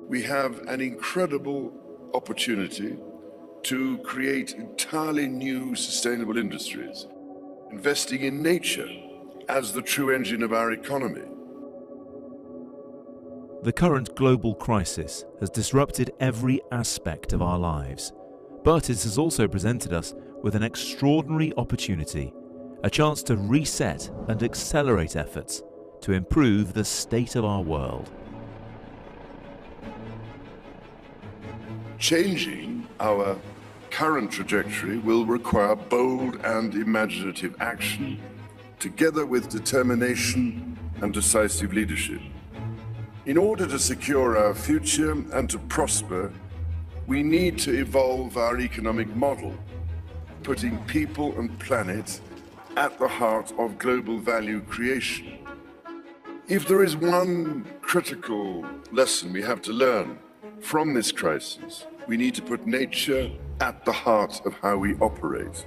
We have an incredible opportunity to create entirely new sustainable industries, investing in nature as the true engine of our economy. The current global crisis has disrupted every aspect of our lives, but it has also presented us with an extraordinary opportunity, a chance to reset and accelerate efforts to improve the state of our world. Changing our current trajectory will require bold and imaginative action, together with determination and decisive leadership. In order to secure our future and to prosper, we need to evolve our economic model, putting people and planet at the heart of global value creation. If there is one critical lesson we have to learn from this crisis, we need to put nature at the heart of how we operate.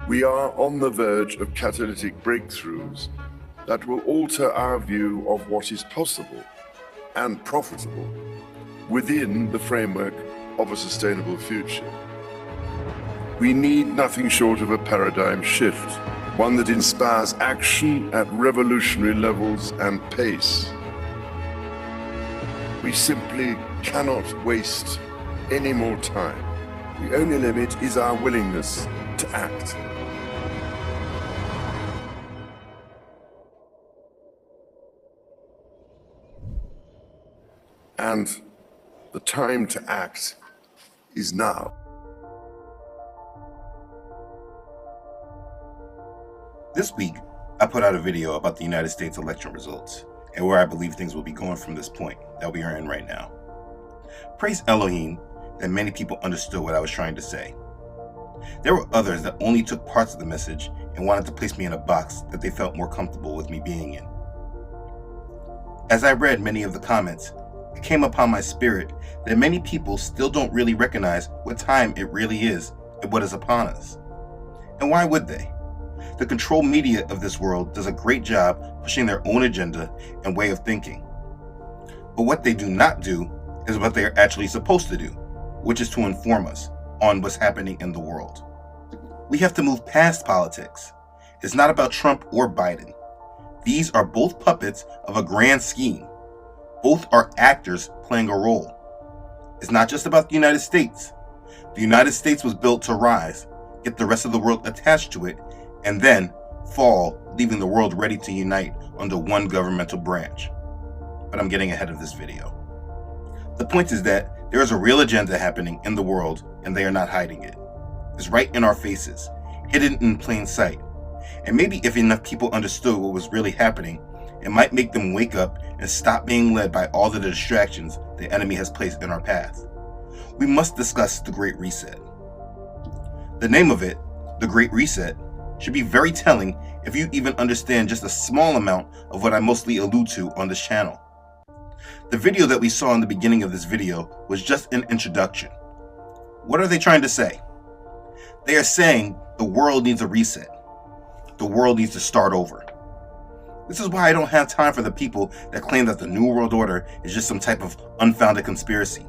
We are on the verge of catalytic breakthroughs that will alter our view of what is possible and profitable within the framework of a sustainable future. We need nothing short of a paradigm shift, one that inspires action at revolutionary levels and pace. We simply cannot waste any more time. The only limit is our willingness to act. And the time to act is now. This week, I put out a video about the United States election results and where I believe things will be going from this point that we are in right now. Praise Elohim that many people understood what I was trying to say. There were others that only took parts of the message and wanted to place me in a box that they felt more comfortable with me being in. As I read many of the comments, it came upon my spirit that many people still don't really recognize what time it really is and what is upon us. And why would they? The control media of this world does a great job pushing their own agenda and way of thinking. But what they do not do is what they are actually supposed to do, which is to inform us on what's happening in the world. We have to move past politics. It's not about Trump or Biden. These are both puppets of a grand scheme. Both are actors playing a role. It's not just about the United States. The United States was built to rise, get the rest of the world attached to it, and then fall, leaving the world ready to unite under one governmental branch. But I'm getting ahead of this video. The point is that there is a real agenda happening in the world, and they are not hiding it. It's right in our faces, hidden in plain sight. And maybe if enough people understood what was really happening, it might make them wake up and stop being led by all the distractions the enemy has placed in our path. We must discuss the Great Reset. The name of it, the Great Reset, should be very telling if you even understand just a small amount of what I mostly allude to on this channel. The video that we saw in the beginning of this video was just an introduction. What are they trying to say? They are saying the world needs a reset. The world needs to start over. This is why I don't have time for the people that claim that the New World Order is just some type of unfounded conspiracy.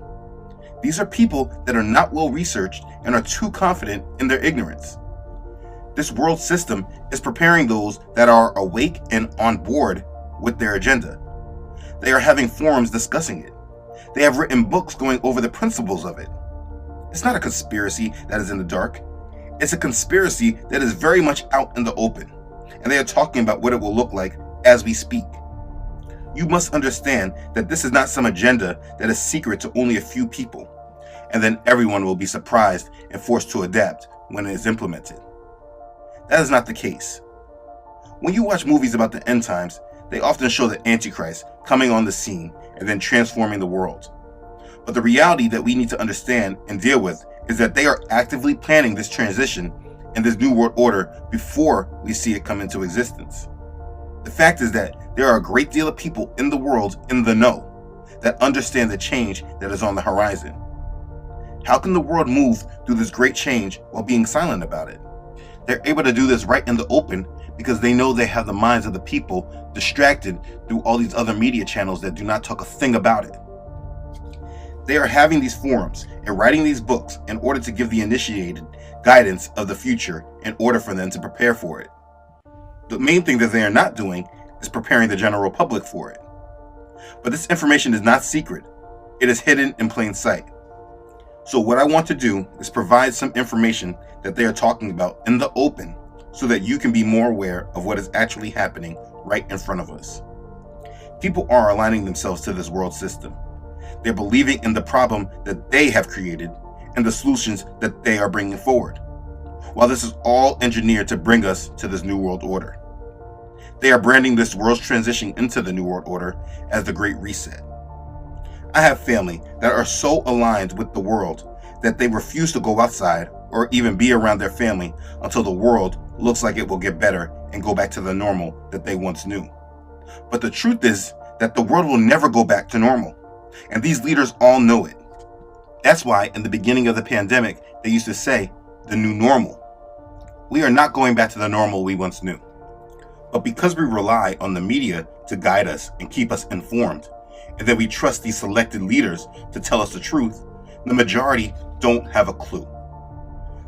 These are people that are not well researched and are too confident in their ignorance. This world system is preparing those that are awake and on board with their agenda. They are having forums discussing it. They have written books going over the principles of it. It's not a conspiracy that is in the dark. It's a conspiracy that is very much out in the open, and they are talking about what it will look like as we speak. You must understand that this is not some agenda that is secret to only a few people, and then everyone will be surprised and forced to adapt when it is implemented. That is not the case. When you watch movies about the end times, they often show the Antichrist coming on the scene and then transforming the world. But the reality that we need to understand and deal with is that they are actively planning this transition and this new world order before we see it come into existence. The fact is that there are a great deal of people in the world in the know that understand the change that is on the horizon. How can the world move through this great change while being silent about it? They're able to do this right in the open because they know they have the minds of the people distracted through all these other media channels that do not talk a thing about it. They are having these forums and writing these books in order to give the initiated guidance of the future in order for them to prepare for it. The main thing that they are not doing is preparing the general public for it. But this information is not secret. It is hidden in plain sight. So what I want to do is provide some information that they are talking about in the open so that you can be more aware of what is actually happening right in front of us. People are aligning themselves to this world system. They're believing in the problem that they have created and the solutions that they are bringing forward. While this is all engineered to bring us to this new world order. They are branding this world's transition into the new world order as the Great Reset. I have family that are so aligned with the world that they refuse to go outside or even be around their family until the world looks like it will get better and go back to the normal that they once knew. But the truth is that the world will never go back to normal, and these leaders all know it. That's why in the beginning of the pandemic, they used to say, the new normal. We are not going back to the normal we once knew. But because we rely on the media to guide us and keep us informed, and that we trust these selected leaders to tell us the truth, the majority don't have a clue.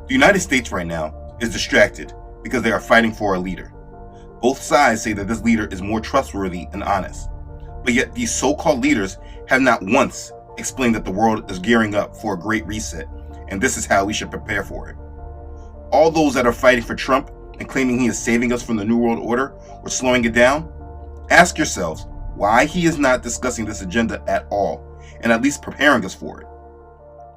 The United States right now is distracted because they are fighting for a leader. Both sides say that this leader is more trustworthy and honest, but yet these so-called leaders have not once explained that the world is gearing up for a great reset, and this is how we should prepare for it. All those that are fighting for Trump and claiming he is saving us from the New World Order or slowing it down, ask yourselves why he is not discussing this agenda at all and at least preparing us for it.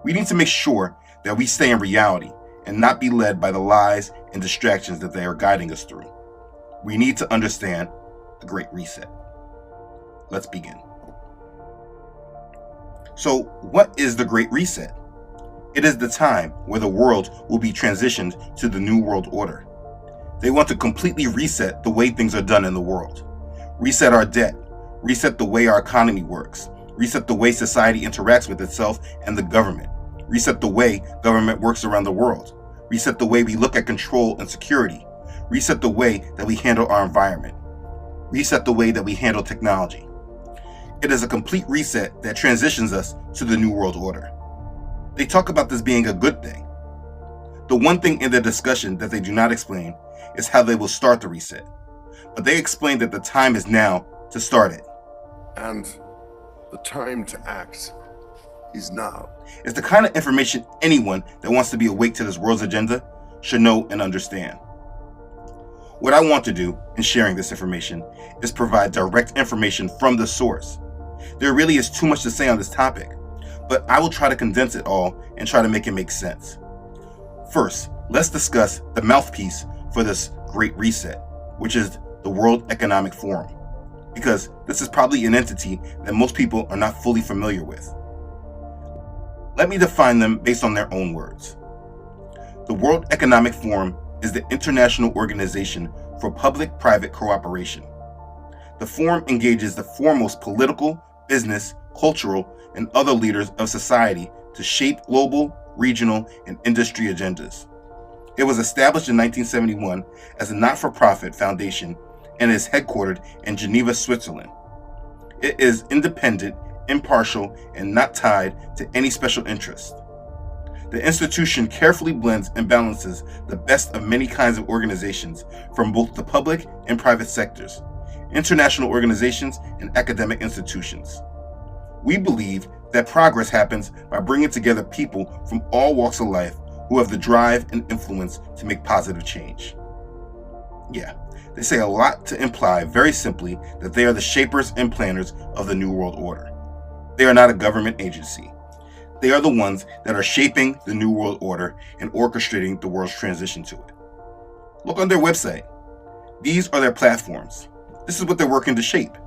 We need to make sure that we stay in reality and not be led by the lies and distractions that they are guiding us through. We need to understand the Great Reset. Let's begin. So, what is the Great Reset? It is the time where the world will be transitioned to the New World Order. They want to completely reset the way things are done in the world. Reset our debt, reset the way our economy works, reset the way society interacts with itself and the government, reset the way government works around the world, reset the way we look at control and security, reset the way that we handle our environment, reset the way that we handle technology. It is a complete reset that transitions us to the New World Order. They talk about this being a good thing. The one thing in their discussion that they do not explain is how they will start the reset. But they explain that the time is now to start it. And the time to act is now. It's the kind of information anyone that wants to be awake to this world's agenda should know and understand. What I want to do in sharing this information is provide direct information from the source. There really is too much to say on this topic, but I will try to condense it all and try to make it make sense. First, let's discuss the mouthpiece for this Great Reset, which is the World Economic Forum, because this is probably an entity that most people are not fully familiar with. Let me define them based on their own words. The World Economic Forum is the international organization for public-private cooperation. The forum engages the foremost political, business, cultural, and other leaders of society to shape global, regional, and industry agendas. It was established in 1971 as a not-for-profit foundation and is headquartered in Geneva, Switzerland. It is independent, impartial, and not tied to any special interest. The institution carefully blends and balances the best of many kinds of organizations from both the public and private sectors, international organizations, and academic institutions. We believe that progress happens by bringing together people from all walks of life who have the drive and influence to make positive change. Yeah, they say a lot to imply very simply that they are the shapers and planners of the New World Order. They are not a government agency. They are the ones that are shaping the New World Order and orchestrating the world's transition to it. Look on their website. These are their platforms. This is what they're working to shape.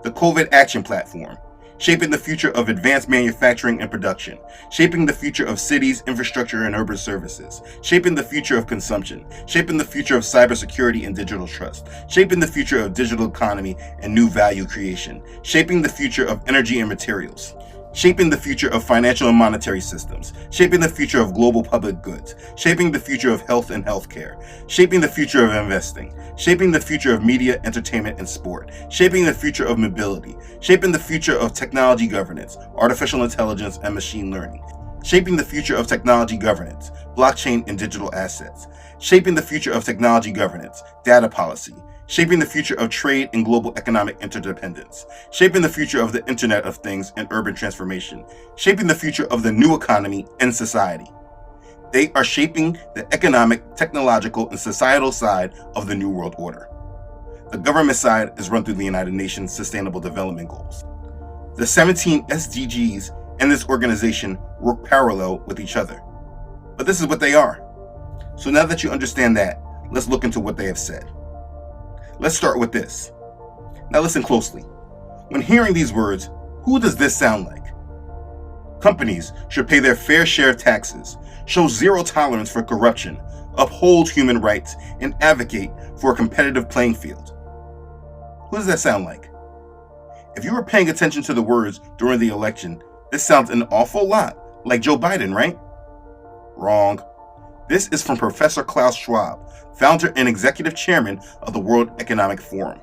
The COVID Action Platform, shaping the future of advanced manufacturing and production, shaping the future of cities, infrastructure, and urban services, shaping the future of consumption, shaping the future of cybersecurity and digital trust, shaping the future of digital economy and new value creation, shaping the future of energy and materials, shaping the future of financial and monetary systems, shaping the future of global public goods, shaping the future of health and healthcare, shaping the future of investing, shaping the future of media, entertainment, and sport, shaping the future of mobility, shaping the future of technology governance, artificial intelligence, and machine learning, shaping the future of technology governance, blockchain and digital assets, shaping the future of technology governance, data policy, shaping the future of trade and global economic interdependence, shaping the future of the Internet of Things and urban transformation, shaping the future of the new economy and society. They are shaping the economic, technological, and societal side of the New World Order. The government side is run through the United Nations Sustainable Development Goals. The 17 SDGs and this organization work parallel with each other. But this is what they are. So now that you understand that, let's look into what they have said. Let's start with this. Now listen closely. When hearing these words, who does this sound like? Companies should pay their fair share of taxes, show zero tolerance for corruption, uphold human rights, and advocate for a competitive playing field. Who does that sound like? If you were paying attention to the words during the election, this sounds an awful lot like Joe Biden, right? Wrong. This is from Professor Klaus Schwab, founder and executive chairman of the World Economic Forum.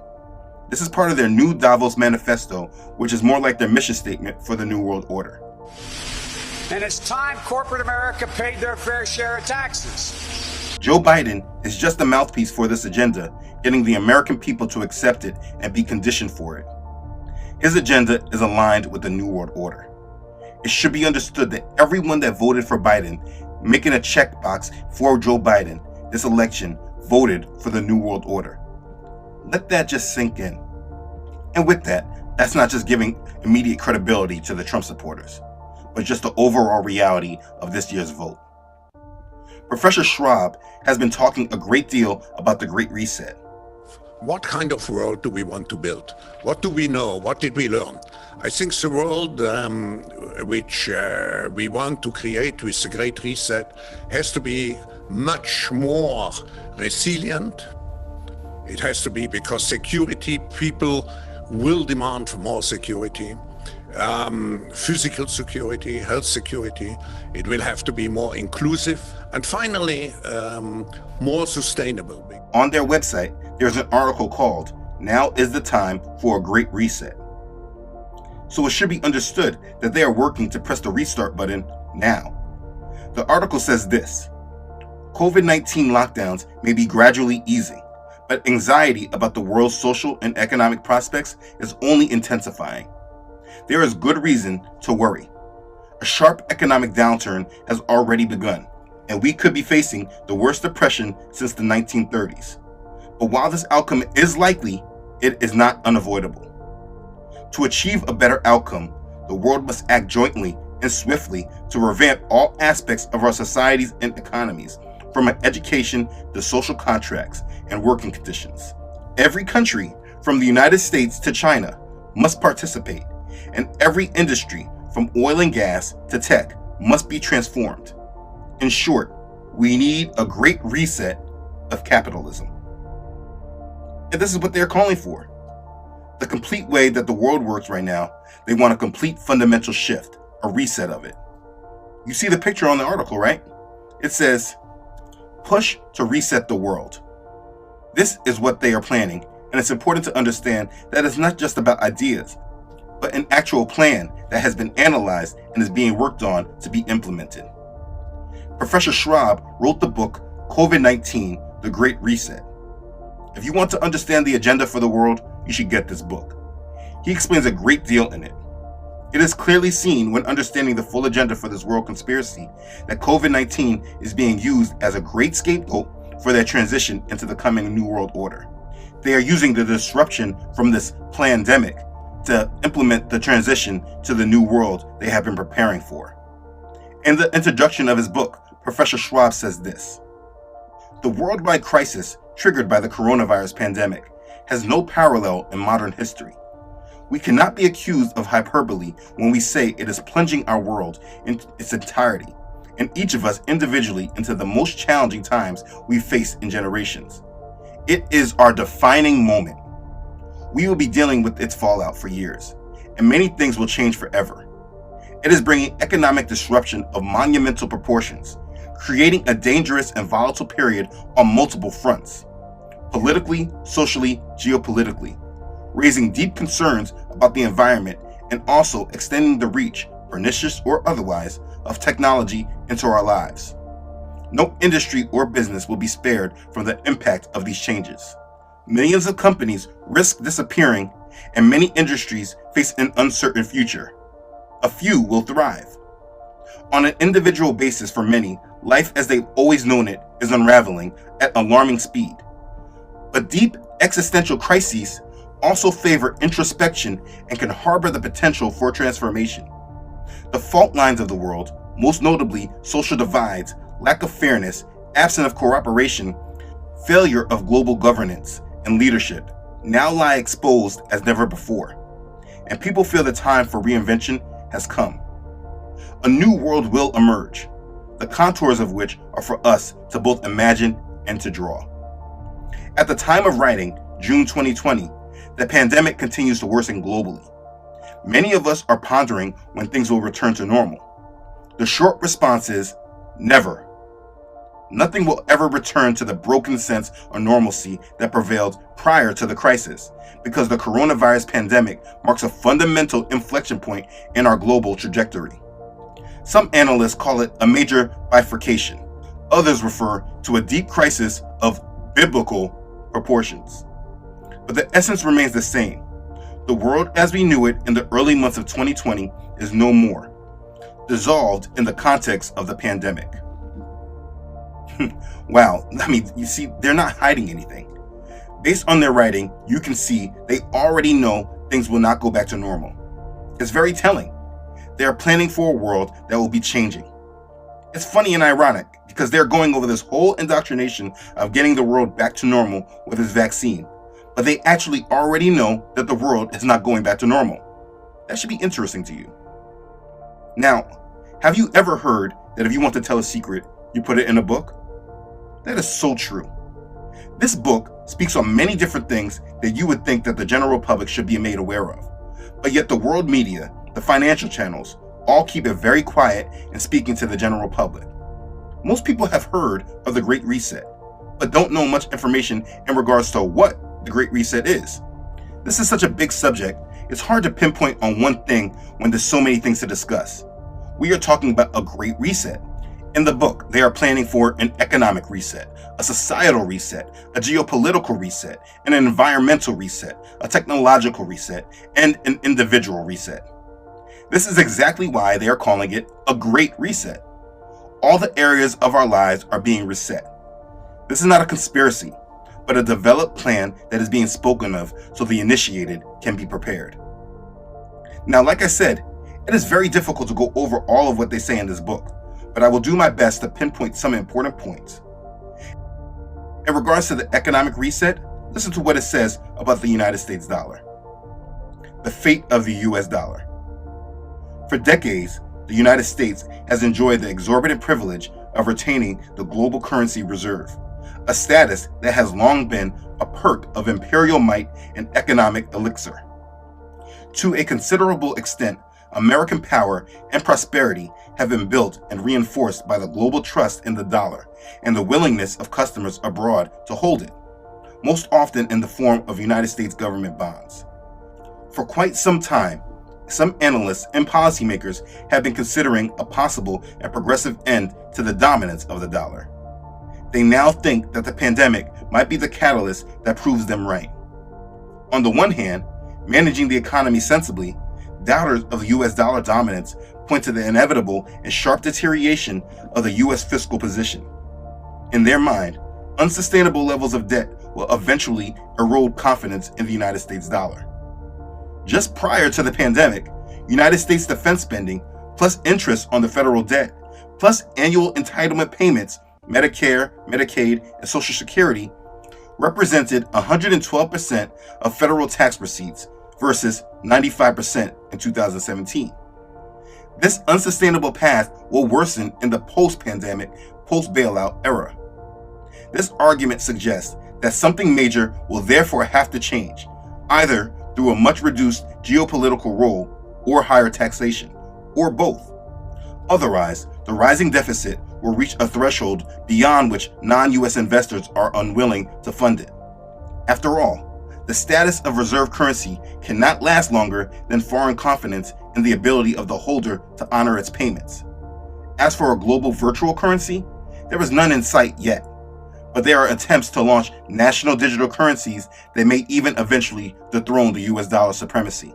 This is part of their new Davos Manifesto, which is more like their mission statement for the New World Order. And it's time corporate America paid their fair share of taxes. Joe Biden is just a mouthpiece for this agenda, getting the American people to accept it and be conditioned for it. His agenda is aligned with the New World Order. It should be understood that everyone that voted for Biden, making a checkbox for Joe Biden this election, voted for the New World Order. Let that just sink in. And with that, that's not just giving immediate credibility to the Trump supporters, but just the overall reality of this year's vote. Professor Schwab has been talking a great deal about the Great Reset. What kind of world do we want to build? What do we know? What did we learn? I think the world which we want to create with the Great Reset has to be much more resilient. It has to be because security, people will demand more security. Physical security, health security. It will have to be more inclusive. And finally, more sustainable. On their website, there's an article called, "Now is the Time for a Great Reset." So it should be understood that they are working to press the restart button now. The article says this: COVID-19 lockdowns may be gradually easing, but anxiety about the world's social and economic prospects is only intensifying. There is good reason to worry. A sharp economic downturn has already begun, and we could be facing the worst depression since the 1930s. But while this outcome is likely, it is not unavoidable. To achieve a better outcome, the world must act jointly and swiftly to revamp all aspects of our societies and economies, from education to social contracts and working conditions. Every country, from the United States to China, must participate, and every industry, from oil and gas to tech, must be transformed. In short, we need a great reset of capitalism. And this is what they're calling for. The complete way that the world works right now, they want a complete fundamental shift, a reset of it. You see the picture on the article, right? It says, "Push to reset the world." This is what they are planning, and it's important to understand that it's not just about ideas, but an actual plan that has been analyzed and is being worked on to be implemented. Professor Schwab wrote the book, COVID-19, The Great Reset. If you want to understand the agenda for the world, you should get this book. He explains a great deal in it. It is clearly seen when understanding the full agenda for this world conspiracy that COVID-19 is being used as a great scapegoat for their transition into the coming New World Order. They are using the disruption from this plandemic to implement the transition to the new world they have been preparing for. In the introduction of his book, Professor Schwab says this: "The worldwide crisis triggered by the coronavirus pandemic has no parallel in modern history. We cannot be accused of hyperbole when we say it is plunging our world in its entirety, and each of us individually, into the most challenging times we've faced in generations. It is our defining moment. We will be dealing with its fallout for years, and many things will change forever. It is bringing economic disruption of monumental proportions, creating a dangerous and volatile period on multiple fronts, politically, socially, geopolitically, raising deep concerns about the environment and also extending the reach, pernicious or otherwise, of technology into our lives. No industry or business will be spared from the impact of these changes. Millions of companies risk disappearing, and many industries face an uncertain future. A few will thrive. On an individual basis for many, life as they've always known it is unraveling at alarming speed. But deep existential crises also favor introspection and can harbor the potential for transformation. The fault lines of the world, most notably social divides, lack of fairness, absence of cooperation, failure of global governance and leadership, now lie exposed as never before, and people feel the time for reinvention has come. A new world will emerge, the contours of which are for us to both imagine and to draw. At the time of writing, June 2020, the pandemic continues to worsen globally. Many of us are pondering when things will return to normal. The short response is never. Nothing will ever return to the broken sense of normalcy that prevailed prior to the crisis, because the coronavirus pandemic marks a fundamental inflection point in our global trajectory. Some analysts call it a major bifurcation. Others refer to a deep crisis of biblical proportions. But the essence remains the same. The world as we knew it in the early months of 2020 is no more, dissolved in the context of the pandemic. Wow, you see, they're not hiding anything. Based on their writing, you can see they already know things will not go back to normal. It's very telling. They are planning for a world that will be changing. It's funny and ironic because they're going over this whole indoctrination of getting the world back to normal with this vaccine, but they actually already know that the world is not going back to normal. That should be interesting to you. Now, have you ever heard that if you want to tell a secret, you put it in a book? That is so true. This book speaks on many different things that you would think that the general public should be made aware of, but yet the world media, the financial channels, all keep it very quiet in speaking to the general public. Most people have heard of the Great Reset, but don't know much information in regards to what the Great Reset is. This is such a big subject, it's hard to pinpoint on one thing when there's so many things to discuss. We are talking about a Great Reset. In the book, they are planning for an economic reset, a societal reset, a geopolitical reset, an environmental reset, a technological reset, and an individual reset. This is exactly why they are calling it a Great Reset. All the areas of our lives are being reset. This is not a conspiracy, but a developed plan that is being spoken of so the initiated can be prepared. Now, like I said, it is very difficult to go over all of what they say in this book, but I will do my best to pinpoint some important points. In regards to the economic reset, listen to what it says about the United States dollar. The fate of the US dollar. For decades, the United States has enjoyed the exorbitant privilege of retaining the global currency reserve, a status that has long been a perk of imperial might and economic elixir. To a considerable extent, American power and prosperity have been built and reinforced by the global trust in the dollar and the willingness of customers abroad to hold it, most often in the form of United States government bonds. For quite some time, some analysts and policymakers have been considering a possible and progressive end to the dominance of the dollar. They now think that the pandemic might be the catalyst that proves them right. On the one hand, managing the economy sensibly, doubters of the US dollar dominance point to the inevitable and sharp deterioration of the US fiscal position. In their mind, unsustainable levels of debt will eventually erode confidence in the United States dollar. Just prior to the pandemic, United States defense spending, plus interest on the federal debt, plus annual entitlement payments, Medicare, Medicaid, and Social Security, represented 112% of federal tax receipts versus 95% in 2017. This unsustainable path will worsen in the post-pandemic, post-bailout era. This argument suggests that something major will therefore have to change, either through a much reduced geopolitical role or higher taxation, or both. Otherwise, the rising deficit will reach a threshold beyond which non-US investors are unwilling to fund it. After all, the status of reserve currency cannot last longer than foreign confidence in the ability of the holder to honor its payments. As for a global virtual currency, there is none in sight yet, but there are attempts to launch national digital currencies that may even eventually dethrone the US dollar supremacy.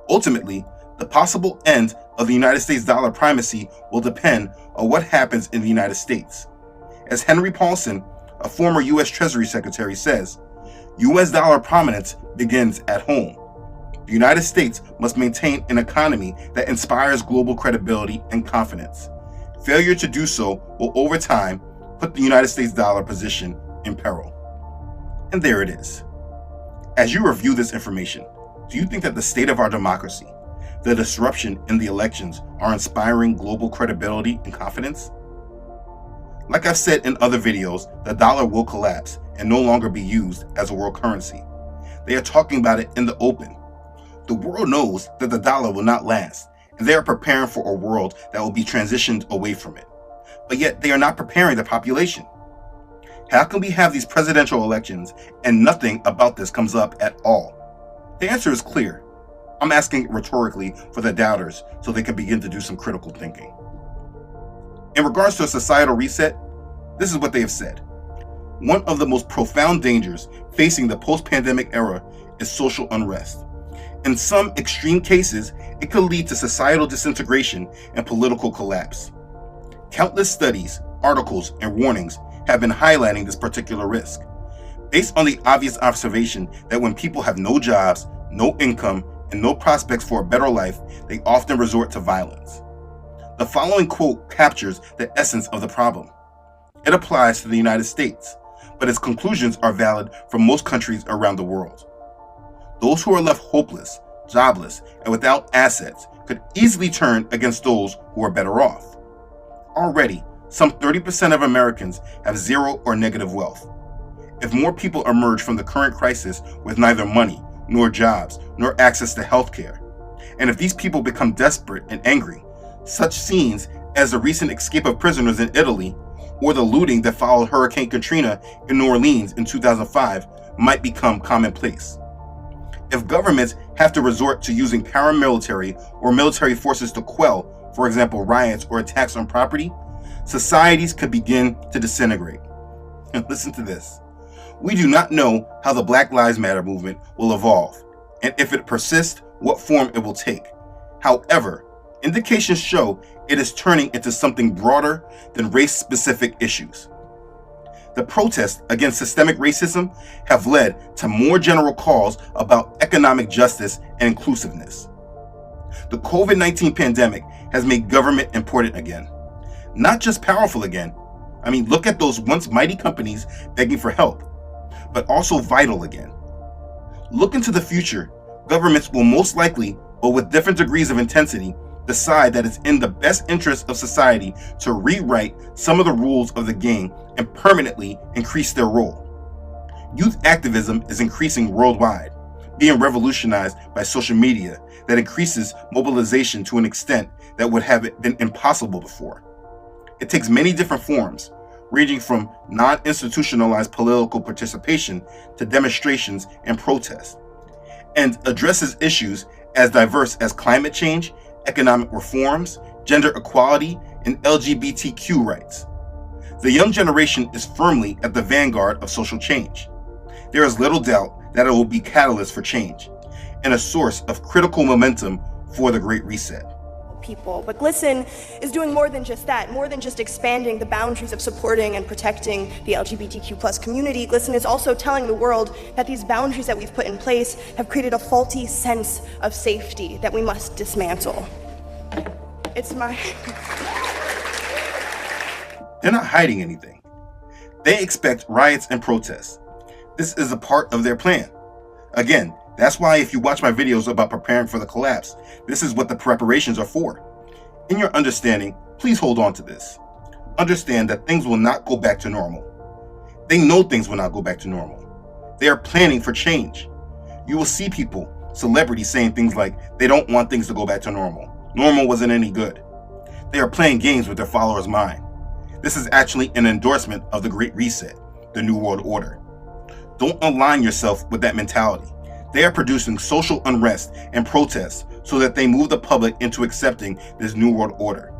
Ultimately, the possible end of the United States dollar primacy will depend on what happens in the United States. As Henry Paulson, a former US Treasury Secretary, says, US dollar prominence begins at home. The United States must maintain an economy that inspires global credibility and confidence. Failure to do so will, over time, put the United States dollar position in peril. And there it is. As you review this information, do you think that the state of our democracy, the disruption in the elections, are inspiring global credibility and confidence? Like I've said in other videos, the dollar will collapse and no longer be used as a world currency. They are talking about it in the open. The world knows that the dollar will not last, and they are preparing for a world that will be transitioned away from it. But yet they are not preparing the population. How can we have these presidential elections and nothing about this comes up at all? The answer is clear. I'm asking rhetorically for the doubters so they can begin to do some critical thinking. In regards to a societal reset, this is what they have said. One of the most profound dangers facing the post-pandemic era is social unrest. In some extreme cases, it could lead to societal disintegration and political collapse. Countless studies, articles, and warnings have been highlighting this particular risk, based on the obvious observation that when people have no jobs, no income, and no prospects for a better life, they often resort to violence. The following quote captures the essence of the problem. It applies to the United States, but its conclusions are valid for most countries around the world. Those who are left hopeless, jobless, and without assets could easily turn against those who are better off. Already, some 30% of Americans have zero or negative wealth. If more people emerge from the current crisis with neither money, nor jobs, nor access to health care, and if these people become desperate and angry, such scenes as the recent escape of prisoners in Italy or the looting that followed Hurricane Katrina in New Orleans in 2005 might become commonplace. If governments have to resort to using paramilitary or military forces to quell, for example, riots or attacks on property, societies could begin to disintegrate. And listen to this. We do not know how the Black Lives Matter movement will evolve, and if it persists, what form it will take. However, indications show it is turning into something broader than race-specific issues. The protests against systemic racism have led to more general calls about economic justice and inclusiveness. The COVID-19 pandemic has made government important again, not just powerful again. I mean, look at those once mighty companies begging for help, but also vital again. Look into the future. Governments will most likely, but with different degrees of intensity, decide that it's in the best interest of society to rewrite some of the rules of the game and permanently increase their role. Youth activism is increasing worldwide, being revolutionized by social media that increases mobilization to an extent that would have been impossible before. It takes many different forms, ranging from non-institutionalized political participation to demonstrations and protests, and addresses issues as diverse as climate change, economic reforms, gender equality, and LGBTQ rights. The young generation is firmly at the vanguard of social change. There is little doubt that it will be a catalyst for change and a source of critical momentum for the Great Reset. People. But GLSEN is doing more than just that, more than just expanding the boundaries of supporting and protecting the LGBTQ+ community. GLSEN is also telling the world that these boundaries that we've put in place have created a faulty sense of safety that we must dismantle. They're not hiding anything. They expect riots and protests. This is a part of their plan. Again, that's why if you watch my videos about preparing for the collapse, this is what the preparations are for. In your understanding, please hold on to this. Understand that things will not go back to normal. They know things will not go back to normal. They are planning for change. You will see people, celebrities, saying things like they don't want things to go back to normal. normal wasn't any good. They are playing games with their followers' mind. This is actually an endorsement of the Great Reset, the New World Order. Don't align yourself with that mentality. They are producing social unrest and protests so that they move the public into accepting this New World Order.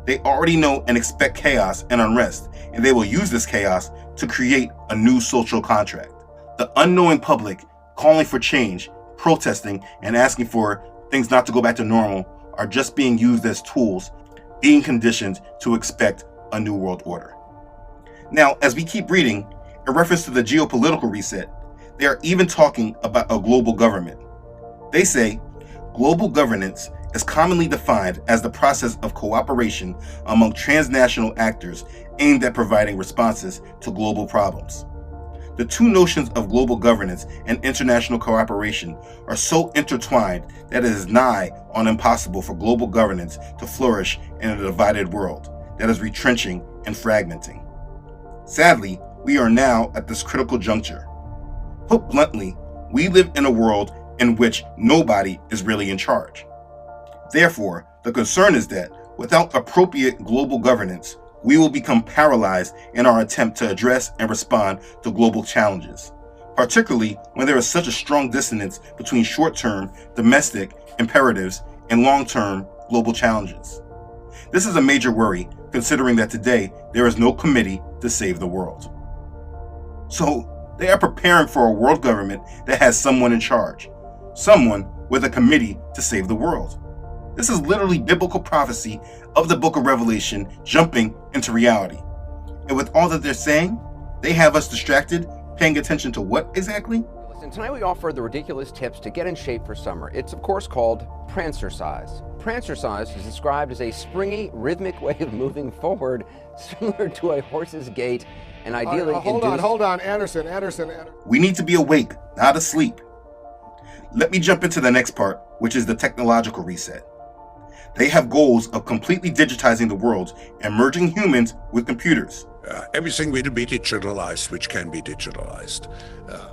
They already know and expect chaos and unrest, and they will use this chaos to create a new social contract. The unknowing public calling for change, protesting, and asking for things not to go back to normal are just being used as tools, being conditioned to expect a new world order. Now, as we keep reading, in reference to the geopolitical reset, they are even talking about a global government. They say, global governance is commonly defined as the process of cooperation among transnational actors aimed at providing responses to global problems. The two notions of global governance and international cooperation are so intertwined that it is nigh on impossible for global governance to flourish in a divided world that is retrenching and fragmenting. Sadly, we are now at this critical juncture. Put bluntly, we live in a world in which nobody is really in charge. Therefore, the concern is that without appropriate global governance, we will become paralyzed in our attempt to address and respond to global challenges, particularly when there is such a strong dissonance between short-term, domestic imperatives and long-term global challenges. This is a major worry, considering that today there is no committee to save the world. So, they are preparing for a world government that has someone in charge, someone with a committee to save the world. This is literally biblical prophecy of the book of Revelation jumping into reality. And with all that they're saying, they have us distracted, paying attention to what exactly? Listen, tonight we offer the ridiculous tips to get in shape for summer. It's of course called Prancercise. Prancercise is described as a springy, rhythmic way of moving forward, similar to a horse's gait, and ideally Hold on, Anderson. We need to be awake, not asleep. Let me jump into the next part, which is the technological reset. They have goals of completely digitizing the world and merging humans with computers. Everything will be digitalized, which can be digitalized.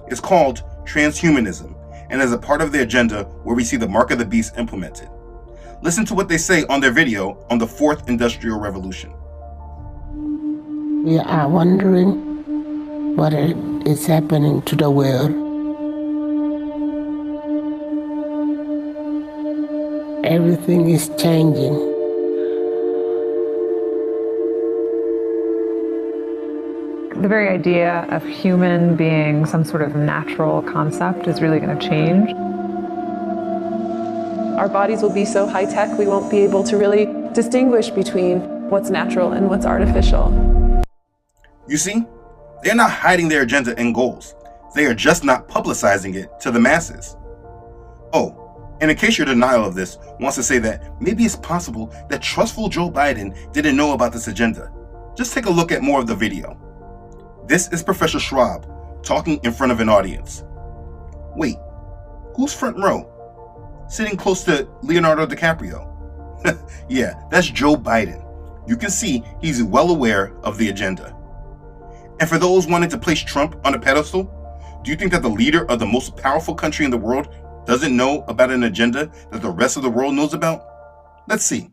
It's called transhumanism, and is a part of their agenda where we see the mark of the beast implemented. Listen to what they say on their video on the Fourth Industrial Revolution. We are wondering what is happening to the world. Everything is changing. The very idea of human being some sort of natural concept is really going to change. Our bodies will be so high-tech we won't be able to really distinguish between what's natural and what's artificial. You see, they're not hiding their agenda and goals. They are just not publicizing it to the masses. Oh, and in case your denial of this wants to say that maybe it's possible that trustful Joe Biden didn't know about this agenda, just take a look at more of the video. This is Professor Schwab talking in front of an audience. Wait, who's front row? Sitting close to Leonardo DiCaprio. Yeah, that's Joe Biden. You can see he's well aware of the agenda. And for those wanting to place Trump on a pedestal, do you think that the leader of the most powerful country in the world doesn't know about an agenda that the rest of the world knows about? Let's see.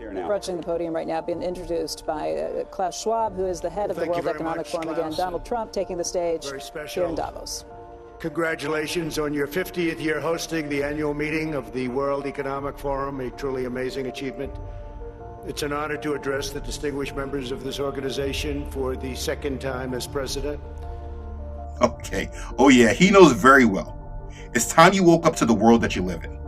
Approaching the podium right now, being introduced by Klaus Schwab, who is the head of the World Economic Forum. Again, Donald Trump taking the stage here in Davos. Congratulations on your 50th year hosting the annual meeting of the World Economic Forum, a truly amazing achievement. It's an honor to address the distinguished members of this organization for the second time as president. Okay. Oh yeah, he knows very well. It's time you woke up to the world that you live in.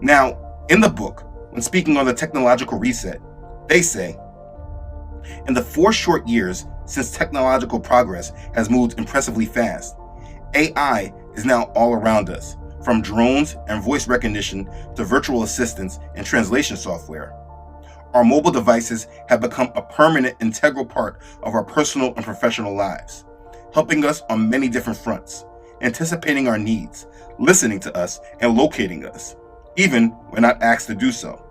Now, in the book, when speaking on the technological reset, they say, in the 4 short years since technological progress has moved impressively fast, AI is now all around us, from drones and voice recognition to virtual assistants and translation software. Our mobile devices have become a permanent, integral part of our personal and professional lives, helping us on many different fronts, anticipating our needs, listening to us, and locating us, even when not asked to do so.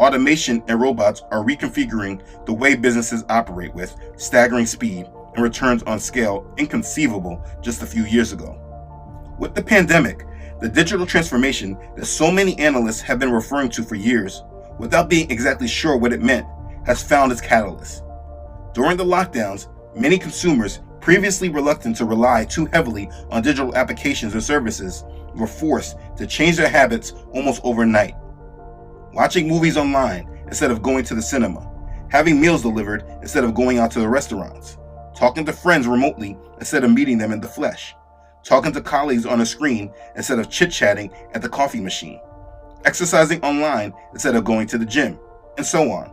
Automation and robots are reconfiguring the way businesses operate with staggering speed and returns on scale inconceivable just a few years ago. With the pandemic, The digital transformation that so many analysts have been referring to for years, without being exactly sure what it meant, has found its catalyst. During the lockdowns, many consumers, previously reluctant to rely too heavily on digital applications and services, were forced to change their habits almost overnight. Watching movies online instead of going to the cinema, having meals delivered instead of going out to the restaurants, talking to friends remotely instead of meeting them in the flesh, talking to colleagues on a screen instead of chit-chatting at the coffee machine, exercising online instead of going to the gym, and so on.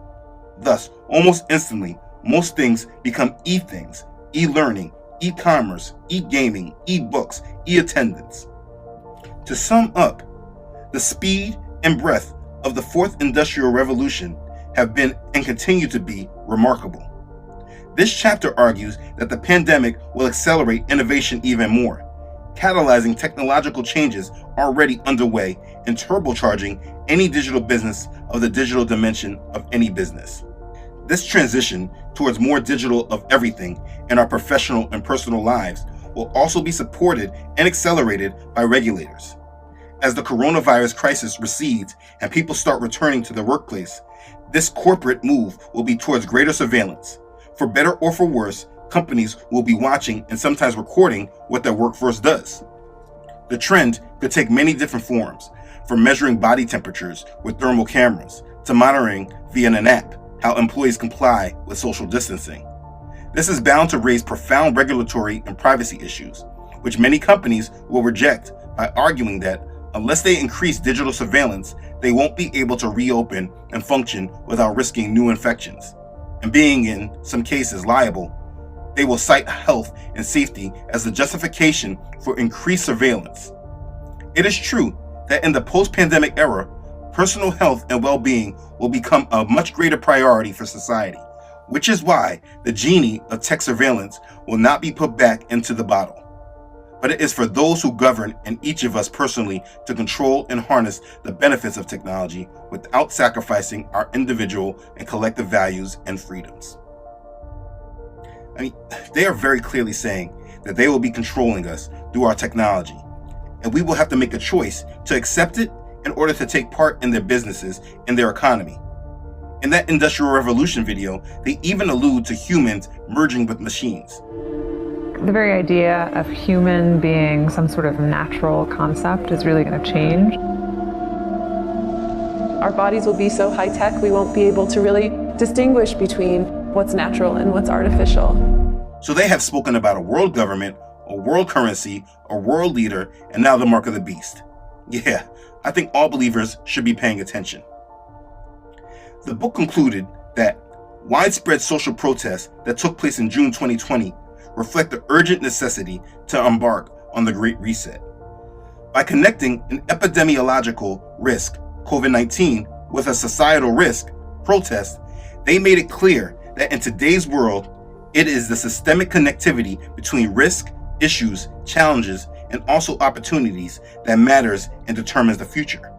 Thus, almost instantly, most things become e-things, e-learning, e-commerce, e-gaming, e-books, e-attendance. To sum up, the speed and breadth of the fourth industrial revolution have been and continue to be remarkable. This chapter argues that the pandemic will accelerate innovation even more, catalyzing technological changes already underway and turbocharging any digital business of the digital dimension of any business. This transition towards more digital of everything in our professional and personal lives will also be supported and accelerated by regulators. As the coronavirus crisis recedes and people start returning to the workplace, this corporate move will be towards greater surveillance. For better or for worse, companies will be watching and sometimes recording what their workforce does. The trend could take many different forms, from measuring body temperatures with thermal cameras to monitoring via an app how employees comply with social distancing. This is bound to raise profound regulatory and privacy issues, which many companies will reject by arguing that unless they increase digital surveillance, they won't be able to reopen and function without risking new infections. And being in some cases liable, they will cite health and safety as the justification for increased surveillance. It is true that in the post-pandemic era, personal health and well-being will become a much greater priority for society, which is why the genie of tech surveillance will not be put back into the bottle. But it is for those who govern and each of us personally to control and harness the benefits of technology without sacrificing our individual and collective values and freedoms. They are very clearly saying that they will be controlling us through our technology, and we will have to make a choice to accept it in order to take part in their businesses and their economy. In that Industrial Revolution video, they even allude to humans merging with machines. The very idea of human being some sort of natural concept is really going to change. Our bodies will be so high-tech we won't be able to really distinguish between what's natural and what's artificial. So they have spoken about a world government, a world currency, a world leader, and now the mark of the beast. Yeah, I think all believers should be paying attention. The book concluded that widespread social protests that took place in June 2020 reflect the urgent necessity to embark on the Great Reset. By connecting an epidemiological risk, COVID-19, with a societal risk, protest, they made it clear that in today's world, it is the systemic connectivity between risk, issues, challenges, and also opportunities that matters and determines the future.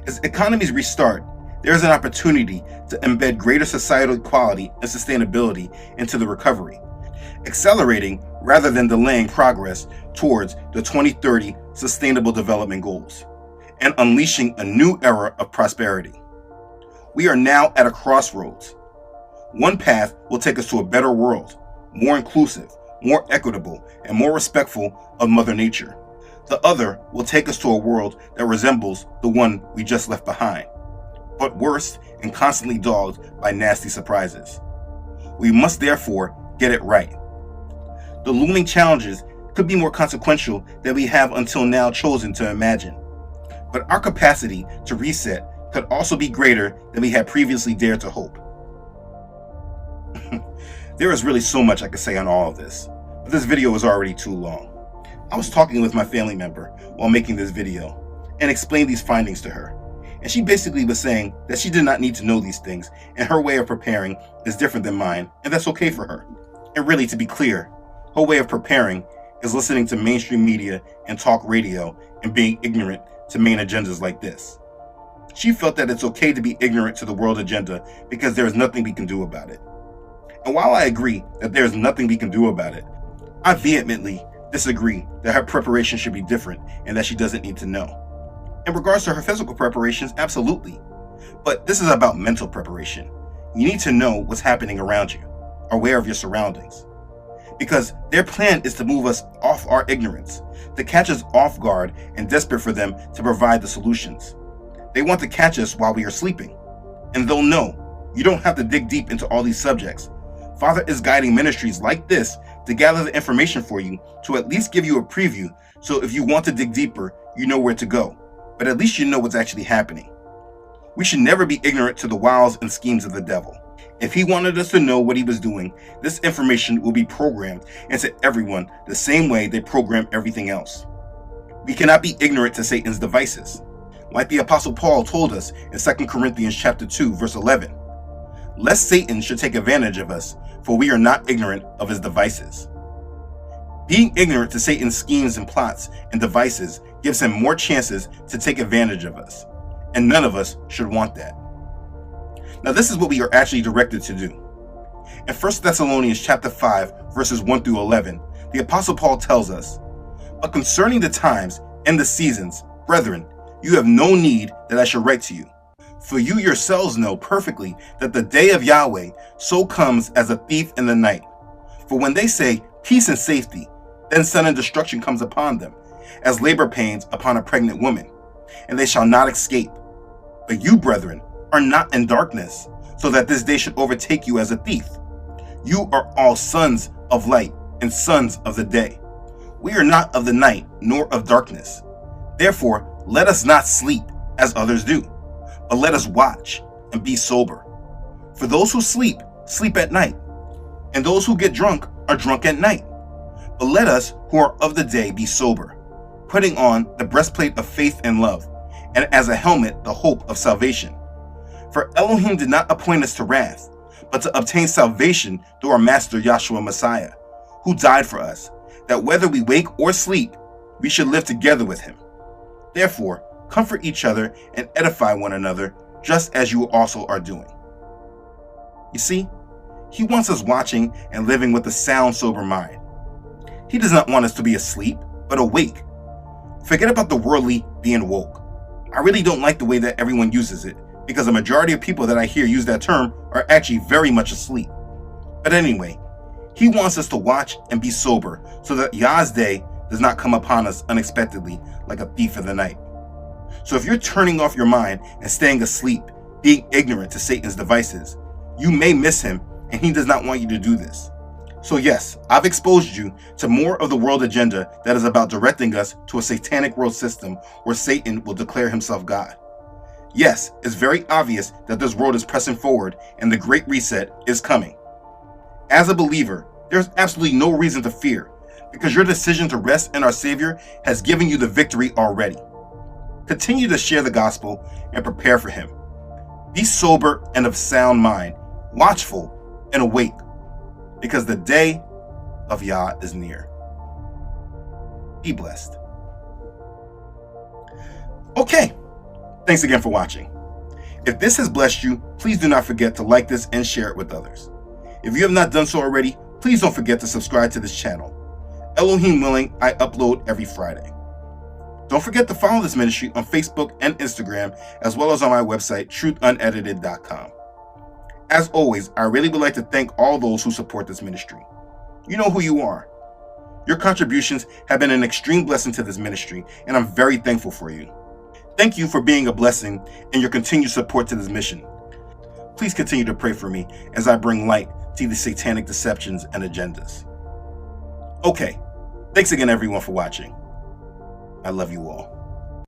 As economies restart, there is an opportunity to embed greater societal equality and sustainability into the recovery, accelerating rather than delaying progress towards the 2030 Sustainable Development Goals, and unleashing a new era of prosperity. We are now at a crossroads. One path will take us to a better world, more inclusive, more equitable, and more respectful of Mother Nature. The other will take us to a world that resembles the one we just left behind, but worse and constantly dogged by nasty surprises. We must therefore get it right. The looming challenges could be more consequential than we have until now chosen to imagine. But our capacity to reset could also be greater than we had previously dared to hope. There is really so much I could say on all of this, but this video is already too long. I was talking with my family member while making this video and explained these findings to her. And she basically was saying that she did not need to know these things, and her way of preparing is different than mine, and that's okay for her. And really, to be clear, her way of preparing is listening to mainstream media and talk radio and being ignorant to main agendas like this. She felt that it's okay to be ignorant to the world agenda because there is nothing we can do about it. And while I agree that there is nothing we can do about it, I vehemently disagree that her preparation should be different and that she doesn't need to know. In regards to her physical preparations, absolutely. But this is about mental preparation. You need to know what's happening around you, aware of your surroundings. Because their plan is to move us off our ignorance, to catch us off guard and desperate for them to provide the solutions. They want to catch us while we are sleeping. And they'll know you don't have to dig deep into all these subjects. Father is guiding ministries like this to gather the information for you, to at least give you a preview, so if you want to dig deeper, you know where to go. But at least you know what's actually happening. We should never be ignorant to the wiles and schemes of the devil. If he wanted us to know what he was doing, this information will be programmed into everyone the same way they program everything else. We cannot be ignorant to Satan's devices. Like the Apostle Paul told us in 2 Corinthians chapter 2, verse 11, lest Satan should take advantage of us, for we are not ignorant of his devices. Being ignorant to Satan's schemes and plots and devices gives him more chances to take advantage of us, and none of us should want that. Now this is what we are actually directed to do. In 1 Thessalonians chapter 5, verses 1 through 11, the Apostle Paul tells us, but concerning the times and the seasons, brethren, you have no need that I should write to you. For you yourselves know perfectly that the day of Yahweh so comes as a thief in the night. For when they say peace and safety, then sudden destruction comes upon them, as labor pains upon a pregnant woman, and they shall not escape. But you, brethren, are not in darkness, so that this day should overtake you as a thief. You are all sons of light and sons of the day. We are not of the night, nor of darkness. Therefore, let us not sleep as others do, but let us watch and be sober. For those who sleep, sleep at night, and those who get drunk are drunk at night. But let us who are of the day be sober, putting on the breastplate of faith and love, and as a helmet the hope of salvation. For Elohim did not appoint us to wrath, but to obtain salvation through our Master Yahshua Messiah, who died for us, that whether we wake or sleep, we should live together with him. Therefore, comfort each other and edify one another, just as you also are doing. You see, he wants us watching and living with a sound, sober mind. He does not want us to be asleep, but awake. Forget about the worldly being woke. I really don't like the way that everyone uses it, because a majority of people that I hear use that term are actually very much asleep. But anyway, he wants us to watch and be sober so that Yah's day does not come upon us unexpectedly like a thief in the night. So if you're turning off your mind and staying asleep, being ignorant to Satan's devices, you may miss him, and he does not want you to do this. So yes, I've exposed you to more of the world agenda that is about directing us to a satanic world system where Satan will declare himself God. Yes, it's very obvious that this world is pressing forward and the Great Reset is coming. As a believer, there's absolutely no reason to fear, because your decision to rest in our Savior has given you the victory already. Continue to share the gospel and prepare for him. Be sober and of sound mind, watchful and awake, because the day of Yah is near. Be blessed. Okay, thanks again for watching. If this has blessed you, please do not forget to like this and share it with others. If you have not done so already, please don't forget to subscribe to this channel. Elohim willing, I upload every Friday. Don't forget to follow this ministry on Facebook and Instagram, as well as on my website, TruthUnedited.com. As always, I really would like to thank all those who support this ministry. You know who you are. Your contributions have been an extreme blessing to this ministry, and I'm very thankful for you. Thank you for being a blessing and your continued support to this mission. Please continue to pray for me as I bring light to these satanic deceptions and agendas. Okay, thanks again everyone for watching. I love you all.